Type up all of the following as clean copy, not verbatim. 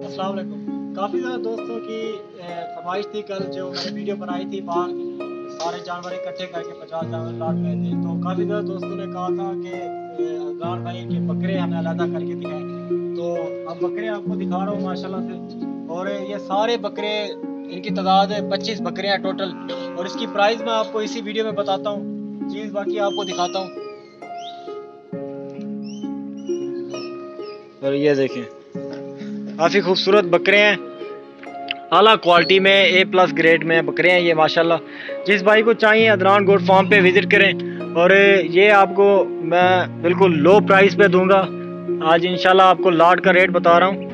अस्सलाम वालेकुम। काफ़ी ज़्यादा दोस्तों की फरमाइश थी, कल जो मैंने वीडियो बनाई थी बाहर सारे जानवर इकट्ठे करके 50 जानवर लाट रहे थे, तो काफ़ी ज़्यादा दोस्तों ने कहा था कि अजरान भाई के बकरे हमें अलग करके दिखाएं। तो अब बकरे आपको दिखा रहा हूँ माशाल्लाह से। और ये सारे बकरे, इनकी तादाद 25 बकरे हैं टोटल, और इसकी प्राइस मैं आपको इसी वीडियो में बताता हूँ। चीज़ बाकी आपको दिखाता हूँ। और ये देखें, काफ़ी खूबसूरत बकरे हैं, आला क्वालिटी में A+ ग्रेड में बकरे हैं ये माशाल्लाह। जिस भाई को चाहिए अदनान गोट फार्म पे विज़िट करें। और ये आपको मैं बिल्कुल लो प्राइस पे दूंगा। आज इंशाल्लाह आपको लाट का रेट बता रहा हूँ।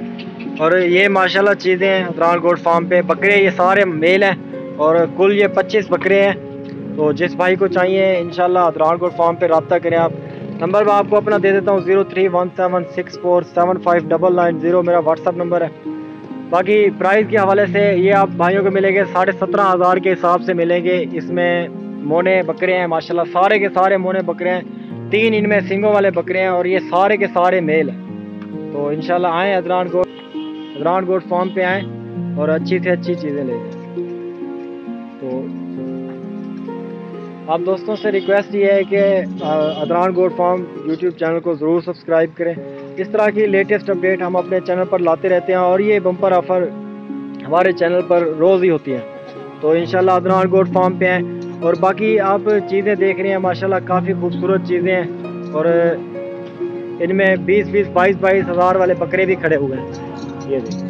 और ये माशाल्लाह चीज़ें हैं अदनान गोट फार्म पे। बकरे ये सारे मेल हैं और कुल ये 25 बकरे हैं। तो जिस भाई को चाहिए इंशाल्लाह अदनान गोट फार्म पे रब्ता करें आप। नंबर मैं आपको अपना दे देता हूँ 0317647590 मेरा व्हाट्सअप नंबर है। बाकी प्राइस के हवाले से ये आप भाइयों को मिलेंगे 17,500 के हिसाब से मिलेंगे। इसमें मोने बकरे हैं माशाल्लाह, सारे के सारे मोने बकरे हैं। 3 इनमें सिंगों वाले बकरे हैं और ये सारे के सारे मेल हैं। तो इंशाल्लाह आएँ अदनान गोट फार्म पे आएँ और अच्छी से अच्छी चीज़ें ले जाएँ। तो आप दोस्तों से रिक्वेस्ट ये है कि Adnan goat farm YouTube channel को ज़रूर सब्सक्राइब करें। इस तरह की लेटेस्ट अपडेट हम अपने चैनल पर लाते रहते हैं और ये बम्पर ऑफ़र हमारे चैनल पर रोज़ ही होती हैं। तो इंशाल्लाह अदनान गोट फार्म पे हैं। और बाकी आप चीज़ें देख रहे हैं माशाल्लाह, काफ़ी खूबसूरत चीज़ें हैं। और इनमें 20-20, 22-22 हज़ार वाले बकरे भी खड़े हुए हैं। ये देखें,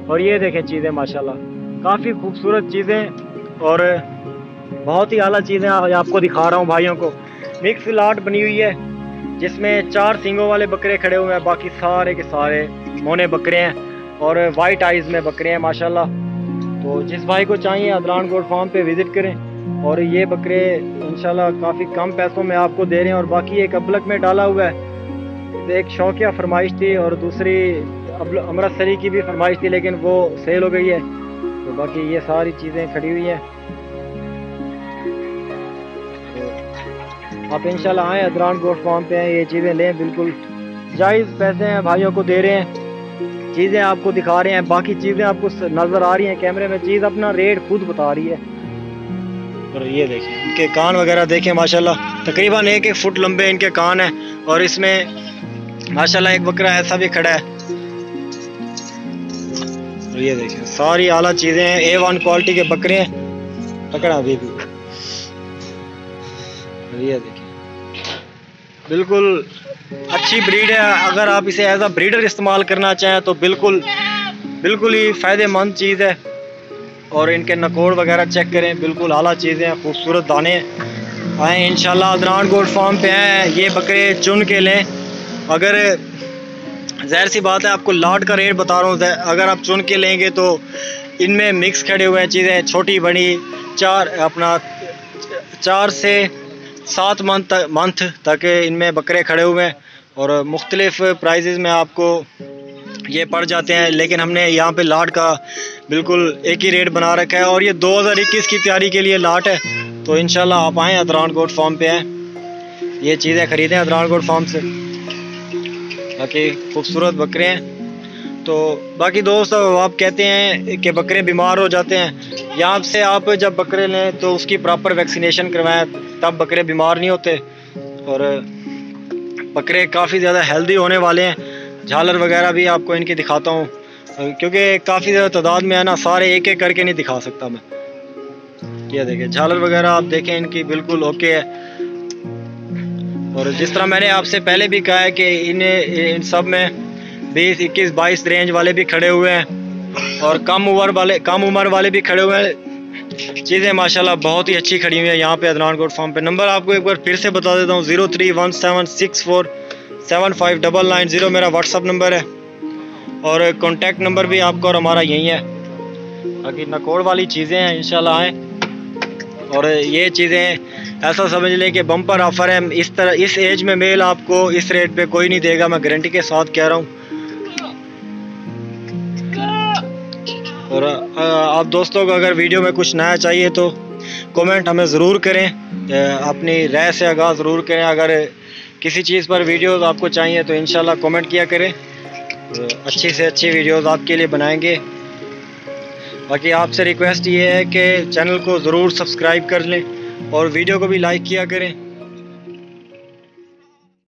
और ये देखें चीज़ें माशाल्लाह, काफ़ी खूबसूरत चीज़ें और बहुत ही आला चीज़ें आपको दिखा रहा हूँ भाइयों को। मिक्स लाट बनी हुई है जिसमें 4 सींगों वाले बकरे खड़े हुए हैं, बाकी सारे के सारे मोने बकरे हैं और वाइट आइज़ में बकरे हैं माशाल्लाह। तो जिस भाई को चाहिए अदनान गोट फार्म पे विज़िट करें। और ये बकरे इंशाल्लाह काफ़ी कम पैसों में आपको दे रहे हैं। और बाकी एक अबलक में डाला हुआ है। एक शौकिया फरमाइश थी और दूसरी अमृतसरी की भी फरमाइश थी, लेकिन वो सेल हो गई है। तो बाकी ये सारी चीज़ें खड़ी हुई हैं। आप इंशाल्लाह आएँ अदनान गोट फार्म पे हैं, ये चीज़ें लें, बिल्कुल जायज़ पैसे हैं, भाइयों को दे रहे हैं, चीज़ें आपको दिखा रहे हैं। बाकी चीज़ें आपको नज़र आ रही हैं कैमरे में, चीज़ अपना रेट खुद बता रही है। और ये देखें इनके कान वगैरह देखें माशाल्लाह, तकरीबन 1-1 फुट लंबे इनके कान हैं। और इसमें माशाल्लाह एक बकरा ऐसा भी खड़ा है। और ये देखें सारी आला चीज़ें हैं, A1 क्वालिटी के बकरे हैं। पकड़ा अभी भी। ये देखिए बिल्कुल अच्छी ब्रीड है। अगर आप इसे एज अ ब्रीडर इस्तेमाल करना चाहें तो बिल्कुल ही फ़ायदेमंद चीज़ है। और इनके नकोड़ वगैरह चेक करें, बिल्कुल आला चीज़ें हैं, खूबसूरत दाने। आएँ इंशाल्लाह अदनान गोट फार्म पे आएँ, ये बकरे चुन के लें। अगर ज़ाहिर सी बात है आपको लाट का रेट बता रहा हूँ, अगर आप चुन के लेंगे तो इनमें मिक्स खड़े हुए हैं चीज़ें, छोटी बड़ी 4 से 7 मंथ तक इनमें बकरे खड़े हुए हैं। और मुख्तलिफ़ प्राइजेज़ में आपको ये पड़ जाते हैं, लेकिन हमने यहाँ पे लाट का बिल्कुल एक ही रेट बना रखा है। और ये 2021 की तैयारी के लिए लाट है। तो इंशाल्लाह आप आएँ अदनान गोट फार्म पे आएँ, ये चीज़ें ख़रीदें अदनान गोट फार्म से। बाकी खूबसूरत बकरे हैं। तो बाकी दोस्त आप कहते हैं कि बकरे बीमार हो जाते हैं, यहाँ से आप जब बकरे लें तो उसकी प्रॉपर वैक्सीनेशन करवाएं, तब बकरे बीमार नहीं होते। और बकरे काफ़ी ज़्यादा हेल्दी होने वाले हैं। झालर वगैरह भी आपको इनकी दिखाता हूँ, क्योंकि काफ़ी ज़्यादा तादाद में है ना, सारे एक एक करके नहीं दिखा सकता मैं। ये देखें झालर वगैरह आप देखें इनकी बिल्कुल ओके है। और जिस तरह मैंने आपसे पहले भी कहा है कि इन सब में 20, 21, 22 रेंज वाले भी खड़े हुए हैं और कम उम्र वाले भी खड़े हुए हैं। चीज़ें माशाल्लाह बहुत ही अच्छी खड़ी हुई है यहाँ पे अदनान गोट फार्म पे। नंबर आपको एक बार फिर से बता देता हूँ 0317647590 मेरा व्हाट्सअप नंबर है। और कॉन्टैक्ट नंबर भी आपका और हमारा यही है। बाकी नकोड़ वाली चीज़ें हैं इंशाल्लाह आएँ। और ये चीज़ें ऐसा समझ लें कि बम्पर ऑफ़र है। इस एज में मेल आपको इस रेट पे कोई नहीं देगा, मैं गारंटी के साथ कह रहा हूँ। और आप दोस्तों को अगर वीडियो में कुछ नया चाहिए तो कमेंट हमें ज़रूर करें, अपनी राय से आगाज़ ज़रूर करें। अगर किसी चीज़ पर वीडियोस आपको चाहिए तो इंशाल्लाह कमेंट किया करें। अच्छी से अच्छी वीडियोस आपके लिए बनाएंगे। बाकी आपसे रिक्वेस्ट ये है कि चैनल को ज़रूर सब्सक्राइब कर लें और वीडियो को भी लाइक किया करें।